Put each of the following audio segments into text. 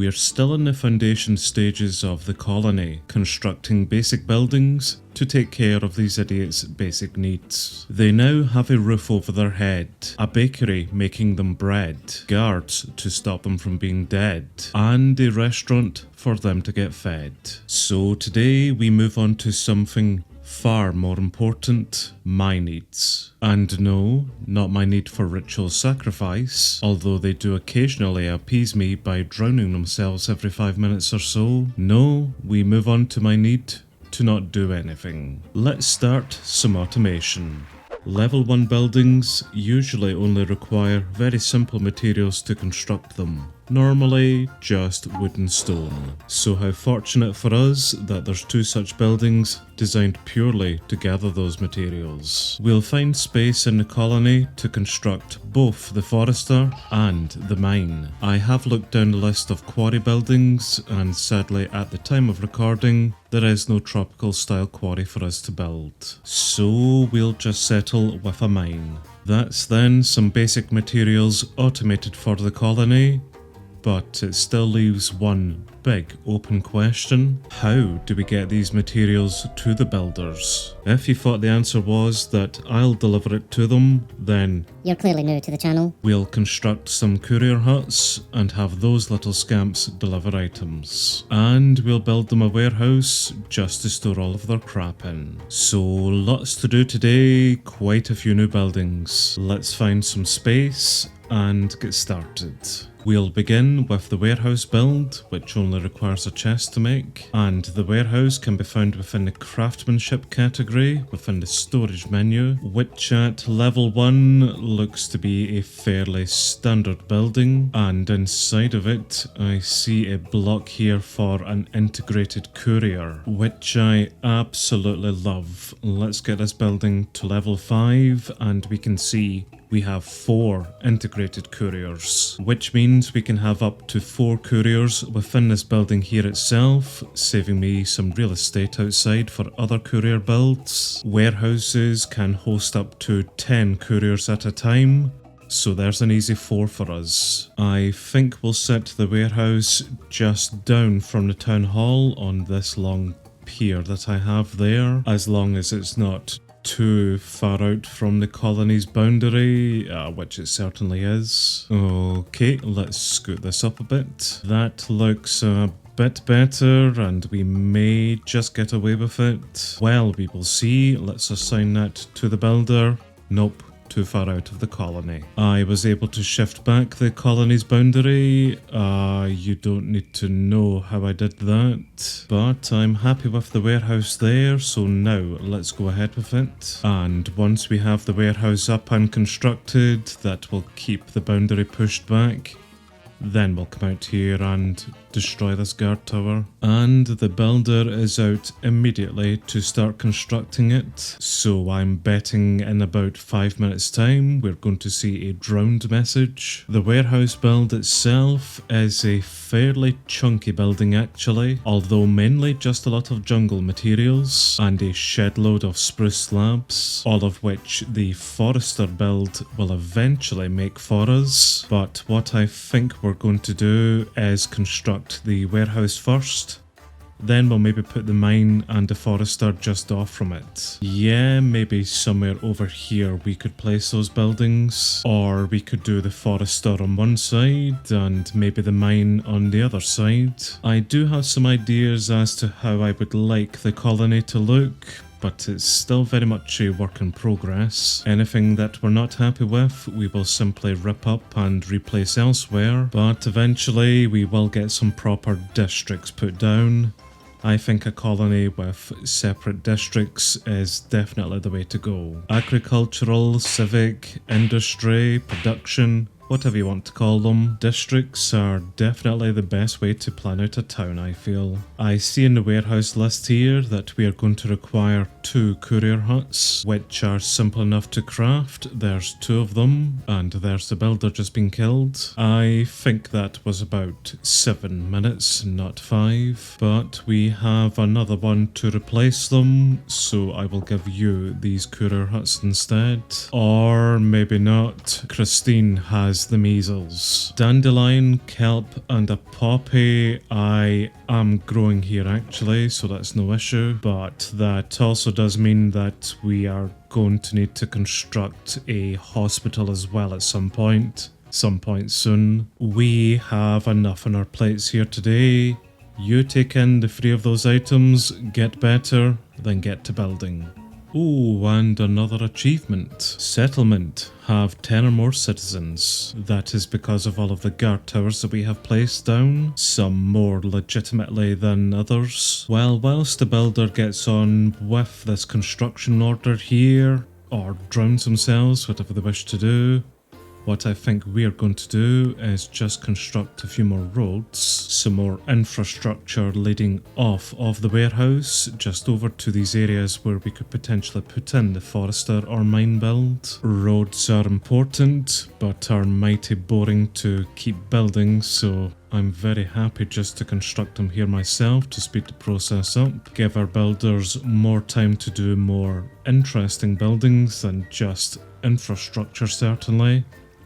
We're still in the foundation stages of the colony, constructing basic buildings to take care of these idiots' basic needs. They now have a roof over their head, a bakery making them bread, guards to stop them from being dead, and a restaurant for them to get fed. So today we move on to something far more important, my needs. And no, not my need for ritual sacrifice, although they do occasionally appease me by drowning themselves every 5 minutes or so. No, we move on to my need to not do anything. Let's start some automation. Level 1 buildings usually only require very simple materials to construct them. Normally, just wood and stone. So how fortunate for us that there's 2 such buildings designed purely to gather those materials. We'll find space in the colony to construct both the forester and the mine. I have looked down the list of quarry buildings, and sadly at the time of recording, there is no tropical style quarry for us to build. So we'll just settle with a mine. That's then some basic materials automated for the colony. But it still leaves one big open question. How do we get these materials to the builders? If you thought the answer was that I'll deliver it to them, then you're clearly new to the channel. We'll construct some courier huts and have those little scamps deliver items. And we'll build them a warehouse just to store all of their crap in. So lots to do today, quite a few new buildings. Let's find some space and get started. We'll begin with the warehouse build, which only requires a chest to make, and the warehouse can be found within the craftsmanship category within the storage menu, which at level 1 looks to be a fairly standard building, and inside of it I see a block here for an integrated courier, which I absolutely love. Let's get this building to level 5 and we can see we have 4 integrated couriers, which means we can have up to 4 couriers within this building here itself, saving me some real estate outside for other courier builds. Warehouses can host up to 10 couriers at a time, so there's an easy 4 for us. I think we'll set the warehouse just down from the town hall on this long pier that I have there, as long as it's not too far out from the colony's boundary, which it certainly is. Okay, let's scoot this up a bit. That looks a bit better and we may just get away with it. Well, we will see. Let's assign that to the builder. Nope. Too far out of the colony. I was able to shift back the colony's boundary. You don't need to know how I did that, but I'm happy with the warehouse there, so now let's go ahead with it. And once we have the warehouse up and constructed, that will keep the boundary pushed back. Then we'll come out here and destroy this guard tower. And the builder is out immediately to start constructing it. So I'm betting in about 5 minutes time we're going to see a drowned message. The warehouse build itself is a fairly chunky building actually, although mainly just a lot of jungle materials and a shed load of spruce slabs, all of which the forester build will eventually make for us. But what I think we're going to do is construct the warehouse first, then we'll maybe put the mine and the forester just off from it. Yeah, maybe somewhere over here we could place those buildings, or we could do the forester on one side and maybe the mine on the other side. I do have some ideas as to how I would like the colony to look, but it's still very much a work in progress. Anything that we're not happy with, we will simply rip up and replace elsewhere, but eventually we will get some proper districts put down. I think a colony with separate districts is definitely the way to go. Agricultural, civic, industry, production, whatever you want to call them, districts are definitely the best way to plan out a town, I feel. I see in the warehouse list here that we are going to require 2 courier huts, which are simple enough to craft. There's 2 of them, and there's the builder just been killed. I think that was about 7 minutes, not 5, but we have another one to replace them, so I will give you these courier huts instead. Or maybe not. Christine has has the measles. Dandelion, kelp and a poppy I am growing here actually, so that's no issue, but that also does mean that we are going to need to construct a hospital as well at some point soon. We have enough on our plates here today. You take in the 3 of those items, get better, then get to building. Oh, and another achievement. Settlement. Have 10 or more citizens. That is because of all of the guard towers that we have placed down, some more legitimately than others. Well, whilst the builder gets on with this construction order here, or drowns themselves, whatever they wish to do, what I think we're going to do is just construct a few more roads, some more infrastructure leading off of the warehouse, just over to these areas where we could potentially put in the forester or mine build. Roads are important, but are mighty boring to keep building, so I'm very happy just to construct them here myself to speed the process up, give our builders more time to do more interesting buildings than just infrastructure certainly.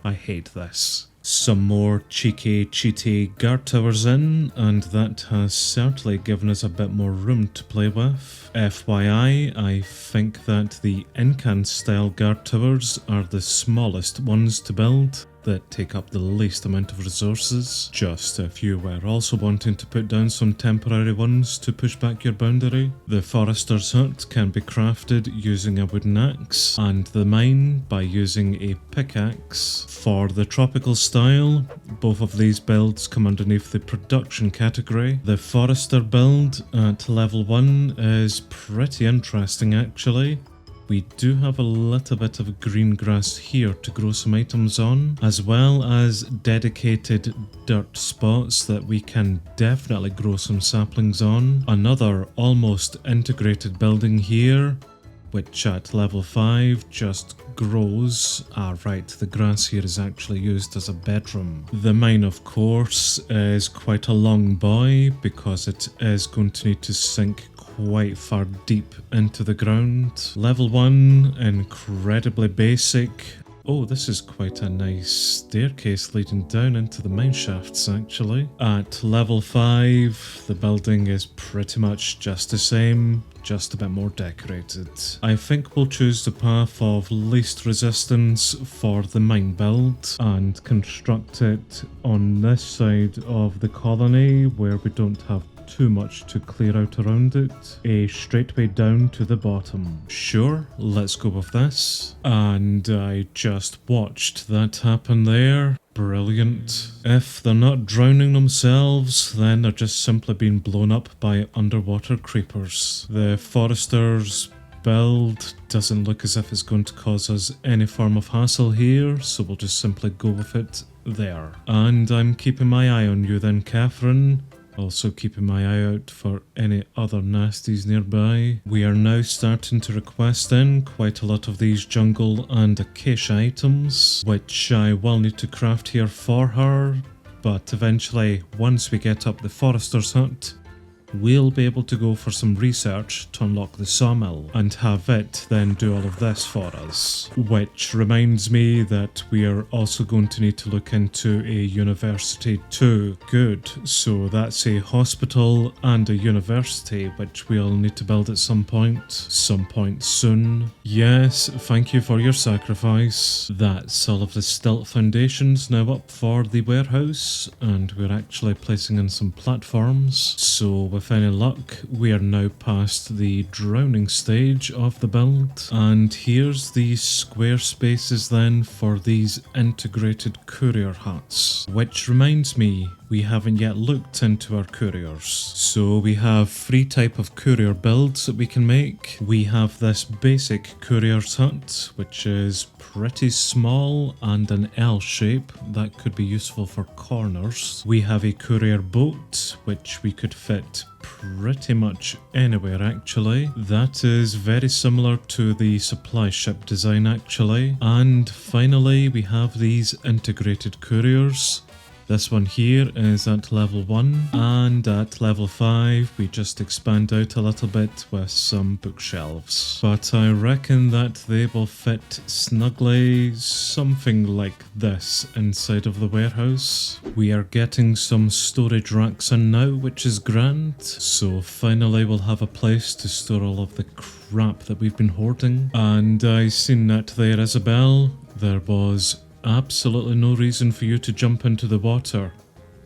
I hate this. Some more cheaty guard towers in, and that has certainly given us a bit more room to play with. FYI, I think that the Incan style guard towers are the smallest ones to build, that take up the least amount of resources. Just if you were also wanting to put down some temporary ones to push back your boundary. The forester's hut can be crafted using a wooden axe, and the mine by using a pickaxe. For the tropical style, both of these builds come underneath the production category. The forester build at level 1 is pretty interesting actually. We do have a little bit of green grass here to grow some items on, as well as dedicated dirt spots that we can definitely grow some saplings on. Another almost integrated building here, which at level 5 just grows. Right, the grass here is actually used as a bedroom. The mine, of course, is quite a long boy because it is going to need to sink quite far deep into the ground. Level 1, incredibly basic. Oh, this is quite a nice staircase leading down into the mine shafts actually. At level 5, the building is pretty much just the same, just a bit more decorated. I think we'll choose the path of least resistance for the mine build and construct it on this side of the colony where we don't have too much to clear out around it. A straight way down to the bottom. Sure, let's go with this. And I just watched that happen there. Brilliant. If they're not drowning themselves, then they're just simply being blown up by underwater creepers. The forester's build doesn't look as if it's going to cause us any form of hassle here, so we'll just simply go with it there. And I'm keeping my eye on you then, Catherine. Also keeping my eye out for any other nasties nearby. We are now starting to request in quite a lot of these jungle and acacia items, which I will need to craft here for her, but eventually, once we get up the forester's hut, we'll be able to go for some research to unlock the sawmill and have it then do all of this for us. Which reminds me that we are also going to need to look into a university too. Good, so that's a hospital and a university which we'll need to build at some point soon. Yes, thank you for your sacrifice. That's all of the stilt foundations now up for the warehouse, and we're actually placing in some platforms, so with any luck, we are now past the drowning stage of the build. And here's the square spaces then for these integrated courier huts. Which reminds me, we haven't yet looked into our couriers. So we have 3 types of courier builds that we can make. We have this basic courier's hut, which is pretty small and an L shape that could be useful for corners. We have a courier boat, which we could fit pretty much anywhere actually. That is very similar to the supply ship design actually. And finally we have these integrated couriers. This one here is at level 1, and at level 5 we just expand out a little bit with some bookshelves. But I reckon that they will fit snugly something like this inside of the warehouse. We are getting some storage racks in now, which is grand. So finally we'll have a place to store all of the crap that we've been hoarding. And I seen that there, Isabel. There was absolutely no reason for you to jump into the water.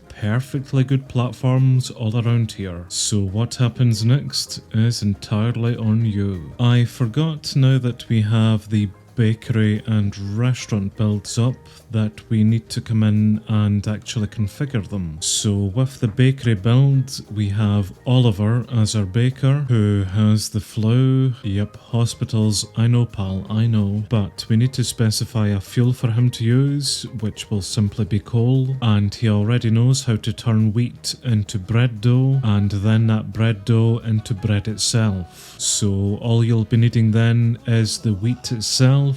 Perfectly good platforms all around here. So what happens next is entirely on you. I forgot now that we have the bakery and restaurant builds up that we need to come in and actually configure them. So with the bakery build, we have Oliver as our baker who has the flu. Yep, hospitals, I know pal, I know. But we need to specify a fuel for him to use, which will simply be coal. And he already knows how to turn wheat into bread dough and then that bread dough into bread itself. So all you'll be needing then is the wheat itself,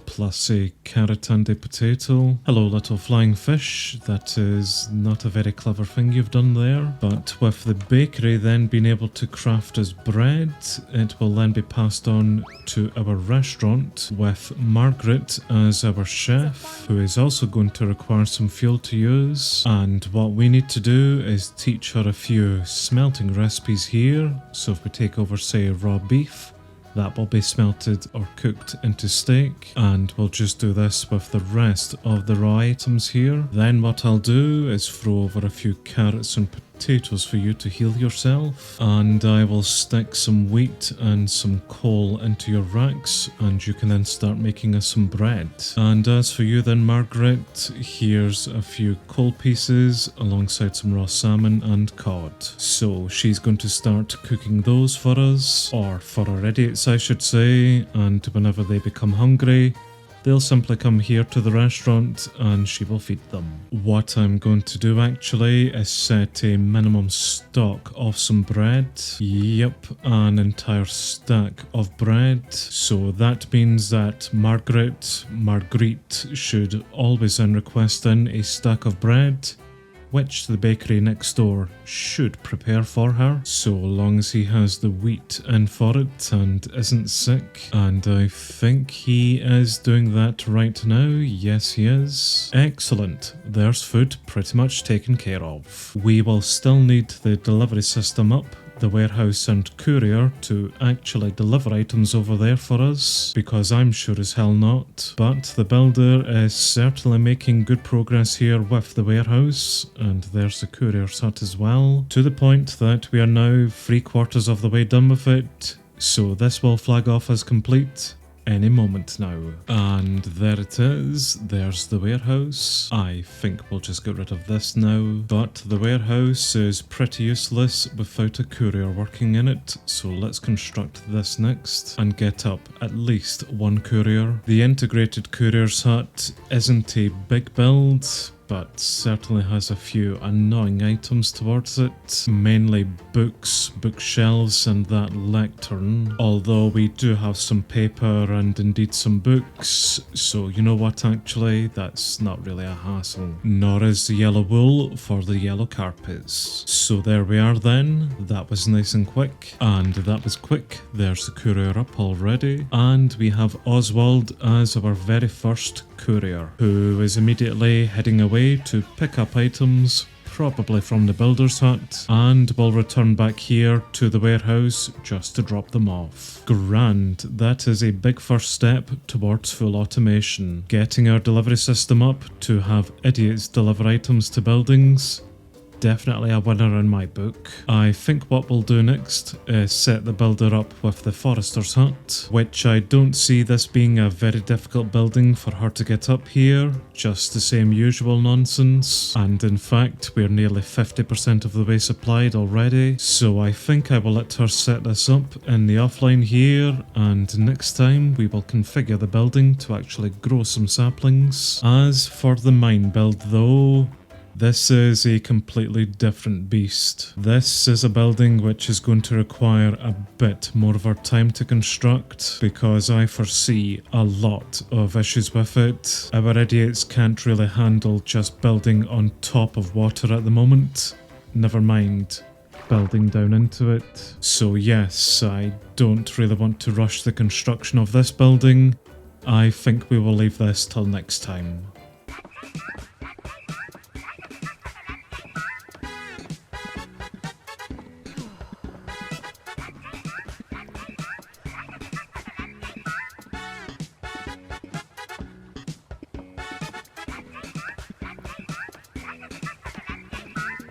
plus a carrot and a potato. Hello little flying fish, that is not a very clever thing you've done there. But with the bakery then being able to craft as bread, it will then be passed on to our restaurant with Margaret as our chef, who is also going to require some fuel to use. And what we need to do is teach her a few smelting recipes here. So if we take over say raw beef, that will be smelted or cooked into steak, and we'll just do this with the rest of the raw items here. Then what I'll do is throw over a few carrots and potatoes for you to heal yourself, and I will stick some wheat and some coal into your racks, and you can then start making us some bread. And as for you then Margaret, here's a few coal pieces alongside some raw salmon and cod. So she's going to start cooking those for us, or for our idiots I should say, and whenever they become hungry, they'll simply come here to the restaurant and she will feed them. What I'm going to do actually is set a minimum stock of some bread. Yep, an entire stack of bread. So that means that Marguerite should always then request in a stack of bread, which the bakery next door should prepare for her, so long as he has the wheat in for it and isn't sick. And I think he is doing that right now. Yes, he is. Excellent. There's food pretty much taken care of. We will still need the delivery system up, the warehouse and courier to actually deliver items over there for us, because I'm sure as hell not. But the builder is certainly making good progress here with the warehouse, and there's the courier's hut as well, to the point that we are now 3/4 of the way done with it, so this will flag off as complete any moment now. And there it is, there's the warehouse. I think we'll just get rid of this now, but the warehouse is pretty useless without a courier working in it, so let's construct this next and get up at least one courier. The integrated courier's hut isn't a big build, but certainly has a few annoying items towards it, mainly books, bookshelves and that lectern, although we do have some paper and indeed some books, so you know what, actually that's not really a hassle, nor is the yellow wool for the yellow carpets. So there we are then, that was nice and quick, and that was quick. There's the courier up already, and we have Oswald as our very first courier, who is immediately heading away to pick up items, probably from the builder's hut, and will return back here to the warehouse just to drop them off. Grand, that is a big first step towards full automation. Getting our delivery system up to have idiots deliver items to buildings, definitely a winner in my book. I think what we'll do next is set the builder up with the forester's hut, which I don't see this being a very difficult building for her to get up here, just the same usual nonsense, and in fact we're nearly 50% of the way supplied already, so I think I will let her set this up in the offline here, and next time we will configure the building to actually grow some saplings. As for the mine build though, This is a completely different beast. This is a building which is going to require a bit more of our time to construct because I foresee a lot of issues with it. Our idiots can't really handle just building on top of water at the moment. Never mind building down into it. So yes, I don't really want to rush the construction of this building. I think we will leave this till next time.